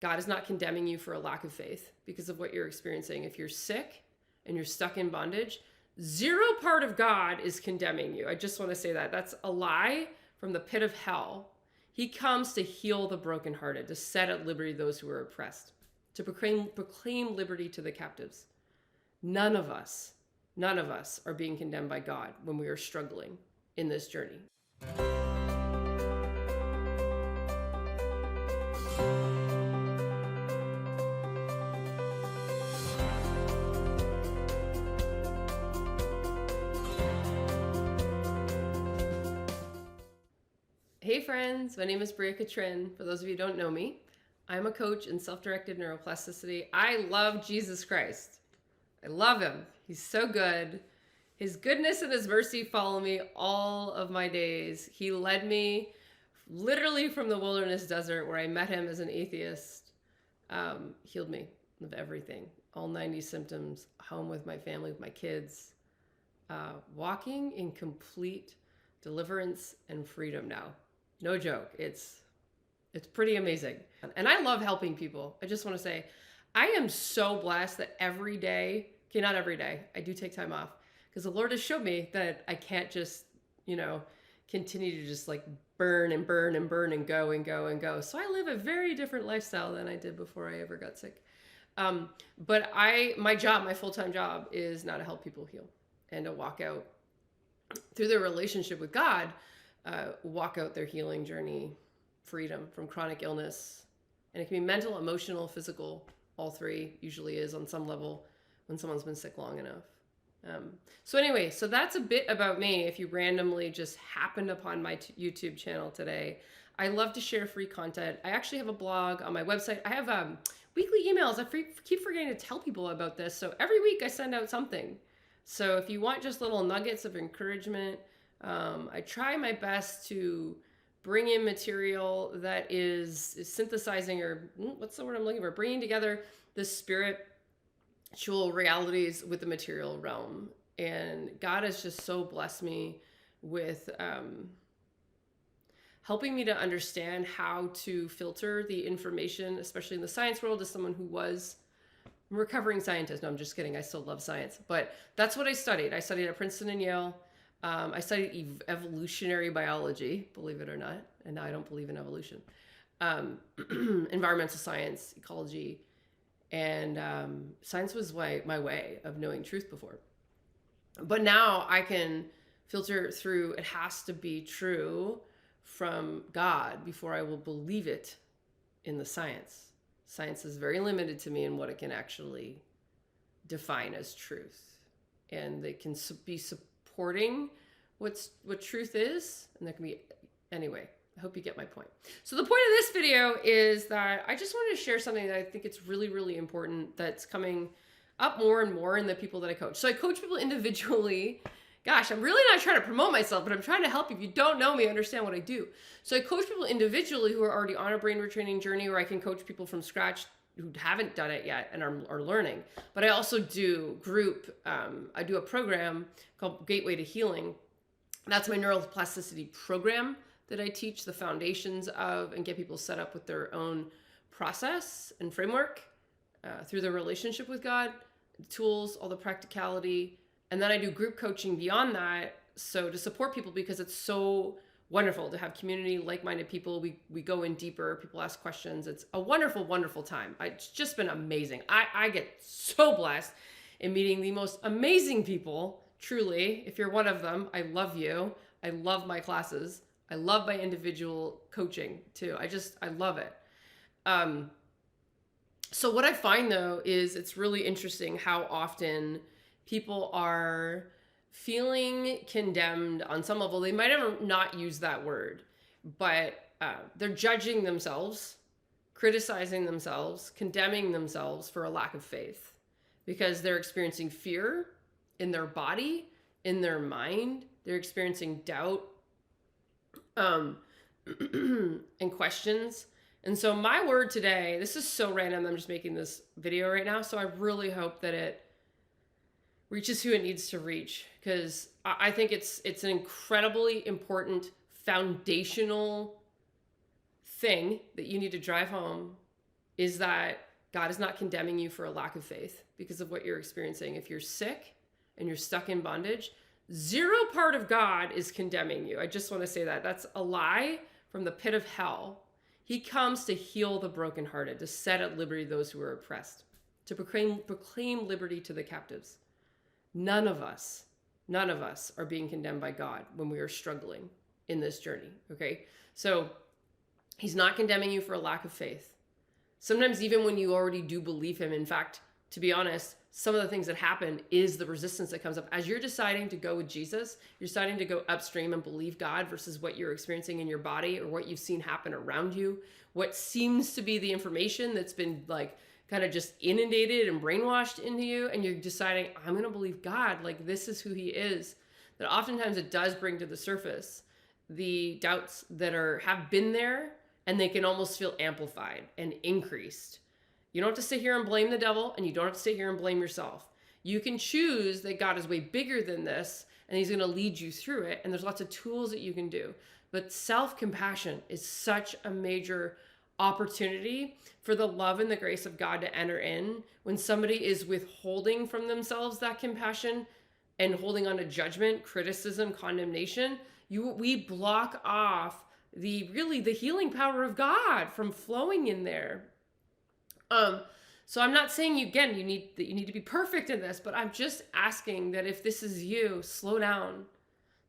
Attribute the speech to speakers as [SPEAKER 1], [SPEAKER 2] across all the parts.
[SPEAKER 1] God is not condemning you for a lack of faith because of what you're experiencing. If you're sick and you're stuck in bondage, zero part of God is condemning you. I just want to say that. That's a lie from the pit of hell. He comes to heal the brokenhearted, to set at liberty those who are oppressed, to proclaim liberty to the captives. None of us are being condemned by God when we are struggling in this journey. Hey friends, my name is Bria Katrin. For those of you who don't know me, I'm a coach in self-directed neuroplasticity. I love Jesus Christ. I love him. He's so good. His goodness and his mercy follow me all of my days. He led me literally from the wilderness desert where I met him as an atheist, healed me of everything, all 90 symptoms, home with my family, with my kids, walking in complete deliverance and freedom now. No joke. It's pretty amazing. And I love helping people. I just want to say, I am so blessed that every day, okay, not every day, I do take time off because the Lord has showed me that I can't just, continue to just like burn and burn and burn and go and go and go. So I live a very different lifestyle than I did before I ever got sick. But my full-time job is now to help people heal and to walk out through their relationship with God, walk out their healing journey, freedom from chronic illness. And it can be mental, emotional, physical, all three usually is on some level when someone's been sick long enough. So that's a bit about me. If you randomly just happened upon my YouTube channel today, I love to share free content. I actually have a blog on my website. I have weekly emails. I keep forgetting to tell people about this. So every week I send out something. So if you want just little nuggets of encouragement, I try my best to bring in material that is synthesizing, or what's the word I'm looking for? Bringing together the spiritual realities with the material realm. And God has just so blessed me with helping me to understand how to filter the information, especially in the science world, as someone who was a recovering scientist. No, I'm just kidding. I still love science. But that's what I studied. I studied at Princeton and Yale. I studied evolutionary biology, believe it or not, and now I don't believe in evolution. Environmental science, ecology, and science was my way of knowing truth before. But now I can filter through, it has to be true from God before I will believe it in the science. Science is very limited to me in what it can actually define as truth. And they can be supporting what truth is, and there can be, anyway, I hope you get my point. So the point of this video is that I just wanted to share something that I think it's really, really important that's coming up more and more in the people that I coach. So I coach people individually. Gosh, I'm really not trying to promote myself, but I'm trying to help you. If you don't know me, understand what I do. So I coach people individually who are already on a brain retraining journey, or I can coach people from scratch who haven't done it yet and are learning. But I also do group, I do a program called Gateway to Healing. That's my neuroplasticity program that I teach the foundations of and get people set up with their own process and framework through their relationship with God, the tools, all the practicality. And then I do group coaching beyond that. So to support people, because it's so wonderful to have community, like-minded people. We go in deeper, people ask questions. It's a wonderful, wonderful time. It's just been amazing. I get so blessed in meeting the most amazing people, truly. If you're one of them, I love you. I love my classes. I love my individual coaching too. I love it. So what I find though, is it's really interesting how often people are feeling condemned on some level. They might have not used that word, but they're judging themselves, criticizing themselves, condemning themselves for a lack of faith because they're experiencing fear in their body, in their mind. They're experiencing doubt and questions. And so my word today, this is so random. I'm just making this video right now. So I really hope that it reaches who it needs to reach, because I think it's an incredibly important foundational thing that you need to drive home is that God is not condemning you for a lack of faith because of what you're experiencing. If you're sick and you're stuck in bondage, zero part of God is condemning you. I just want to say that. That's a lie from the pit of hell. He comes to heal the brokenhearted, to set at liberty those who are oppressed, to proclaim liberty to the captives. None of us are being condemned by God when we are struggling in this journey, okay? So he's not condemning you for a lack of faith. Sometimes even when you already do believe him, in fact, to be honest, some of the things that happen is the resistance that comes up. As you're deciding to go with Jesus, you're deciding to go upstream and believe God versus what you're experiencing in your body or what you've seen happen around you, what seems to be the information that's been like kind of just inundated and brainwashed into you, and you're deciding, I'm going to believe God, like this is who he is. That oftentimes it does bring to the surface the doubts that have been there, and they can almost feel amplified and increased. You don't have to sit here and blame the devil, and you don't have to sit here and blame yourself. You can choose that God is way bigger than this, and he's going to lead you through it, and there's lots of tools that you can do. But self-compassion is such a major opportunity for the love and the grace of God to enter in when somebody is withholding from themselves that compassion and holding on to judgment, criticism, condemnation. We block off the healing power of God from flowing in there. So I'm not saying you need to be perfect in this, but I'm just asking that if this is you, slow down,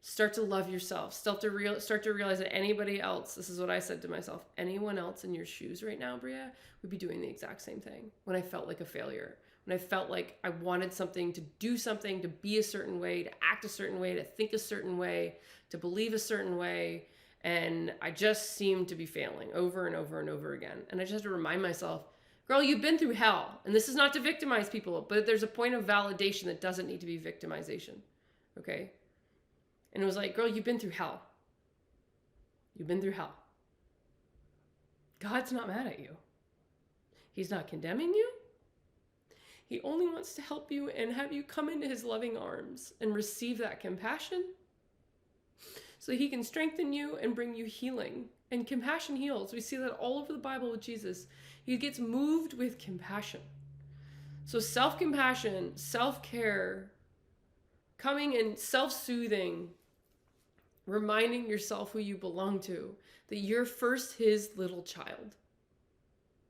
[SPEAKER 1] start to love yourself, start to realize that anybody else, this is what I said to myself, anyone else in your shoes right now, Bria, would be doing the exact same thing. When I felt like a failure, when I felt like I wanted something, to do something, to be a certain way, to act a certain way, to think a certain way, to believe a certain way, and I just seemed to be failing over and over and over again. And I just had to remind myself, girl, you've been through hell. And this is not to victimize people, but there's a point of validation that doesn't need to be victimization. Okay? And it was like, girl, you've been through hell. You've been through hell. God's not mad at you. He's not condemning you. He only wants to help you and have you come into his loving arms and receive that compassion so he can strengthen you and bring you healing. And compassion heals. We see that all over the Bible with Jesus. He gets moved with compassion. So self-compassion, self-care, coming and self-soothing, reminding yourself who you belong to, that you're first his little child.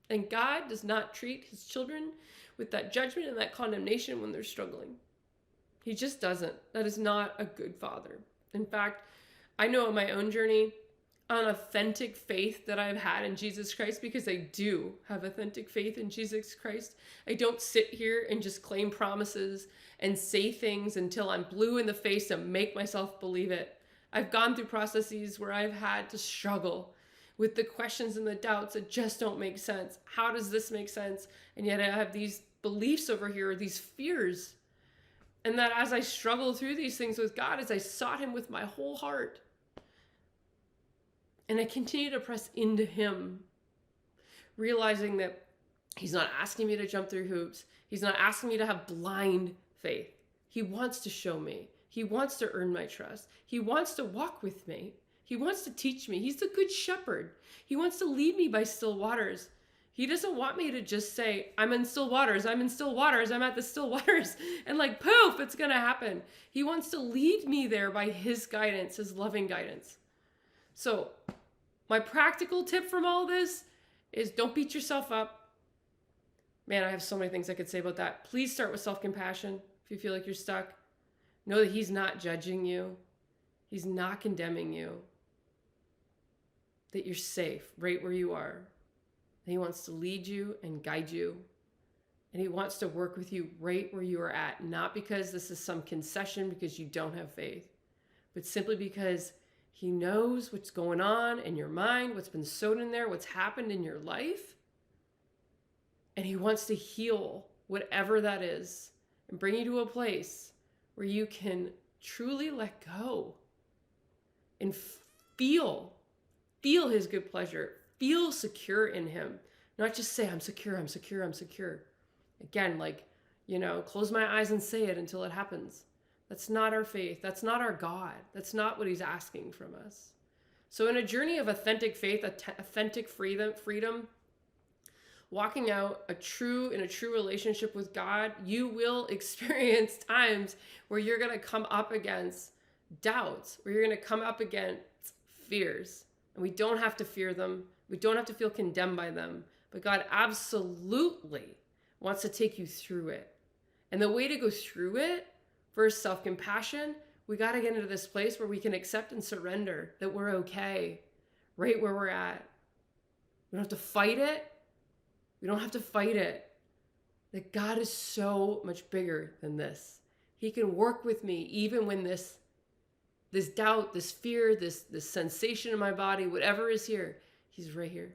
[SPEAKER 1] And God does not treat his children with that judgment and that condemnation when they're struggling. He just doesn't. That is not a good father. In fact, I know in my own journey, an authentic faith that I've had in Jesus Christ, because I do have authentic faith in Jesus Christ. I don't sit here and just claim promises and say things until I'm blue in the face and make myself believe it. I've gone through processes where I've had to struggle with the questions and the doubts that just don't make sense. How does this make sense? And yet I have these beliefs over here, these fears. And that as I struggled through these things with God, as I sought him with my whole heart, and I continue to press into him, realizing that he's not asking me to jump through hoops. He's not asking me to have blind faith. He wants to show me. He wants to earn my trust. He wants to walk with me. He wants to teach me. He's the good shepherd. He wants to lead me by still waters. He doesn't want me to just say, I'm in still waters. I'm in still waters. I'm at the still waters. And like, poof, it's going to happen. He wants to lead me there by his guidance, his loving guidance. So my practical tip from all this is don't beat yourself up. Man, I have so many things I could say about that. Please start with self-compassion if you feel like you're stuck. Know that he's not judging you. He's not condemning you. That you're safe right where you are. He wants to lead you and guide you. And he wants to work with you right where you are at. Not because this is some concession because you don't have faith, but simply because he knows what's going on in your mind, what's been sowed in there, what's happened in your life. And he wants to heal whatever that is and bring you to a place where you can truly let go and feel his good pleasure, feel secure in him, not just say, I'm secure, I'm secure, I'm secure. Again, like, close my eyes and say it until it happens. That's not our faith. That's not our God. That's not what he's asking from us. So in a journey of authentic faith, authentic freedom, walking out in a true relationship with God, you will experience times where you're going to come up against doubts, where you're going to come up against fears. And we don't have to fear them. We don't have to feel condemned by them. But God absolutely wants to take you through it. And the way to go through it, first, self-compassion, we got to get into this place where we can accept and surrender that we're okay right where we're at. We don't have to fight it. We don't have to fight it. That God is so much bigger than this. He can work with me even when this doubt, this fear, this sensation in my body, whatever is here, he's right here.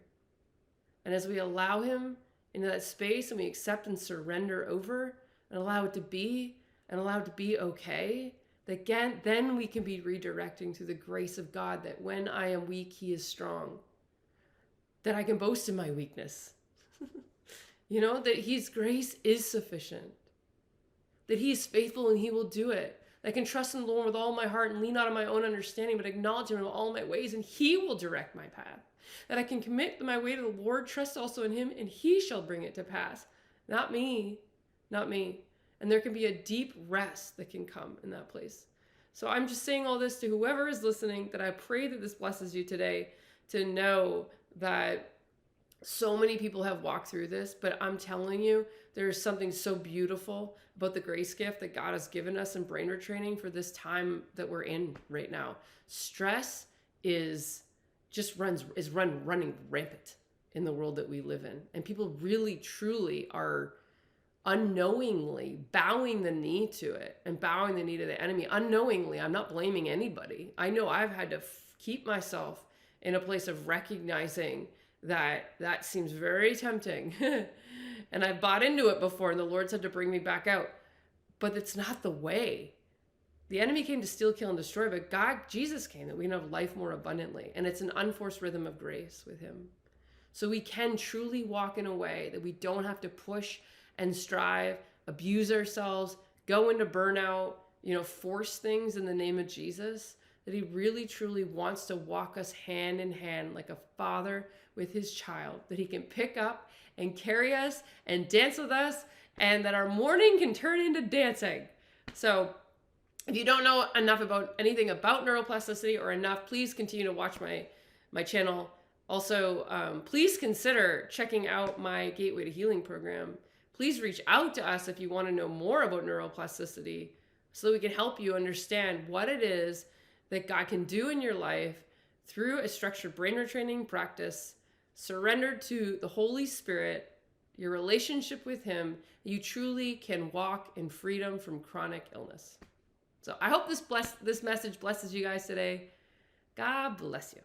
[SPEAKER 1] And as we allow him into that space and we accept and surrender over and allow it to be okay, that again, then we can be redirecting through the grace of God, that when I am weak, he is strong. That I can boast in my weakness. That his grace is sufficient. That he is faithful and he will do it. I can trust in the Lord with all my heart and lean not on my own understanding, but acknowledge him in all my ways, and he will direct my path. That I can commit my way to the Lord, trust also in him, and he shall bring it to pass. Not me, not me. And there can be a deep rest that can come in that place. So I'm just saying all this to whoever is listening, that I pray that this blesses you today, to know that so many people have walked through this, but I'm telling you, there's something so beautiful about the grace gift that God has given us in brain retraining for this time that we're in right now. Stress is running rampant in the world that we live in. And people really, truly are unknowingly bowing the knee to it and bowing the knee to the enemy. Unknowingly, I'm not blaming anybody. I know I've had to keep myself in a place of recognizing that seems very tempting. And I've bought into it before, and the Lord's had to bring me back out. But it's not the way. The enemy came to steal, kill, and destroy, but Jesus came that we can have life more abundantly. And it's an unforced rhythm of grace with him. So we can truly walk in a way that we don't have to push and strive, abuse ourselves, go into burnout, force things in the name of Jesus. That he really, truly wants to walk us hand in hand like a father with his child, that he can pick up and carry us and dance with us, and that our mourning can turn into dancing. So if you don't know enough about anything about neuroplasticity or enough, please continue to watch my channel. Also, please consider checking out my Gateway to Healing program. Please reach out to us if you want to know more about neuroplasticity, so that we can help you understand what it is that God can do in your life through a structured brain retraining practice, surrendered to the Holy Spirit, your relationship with him, you truly can walk in freedom from chronic illness. So I hope this message blesses you guys today. God bless you.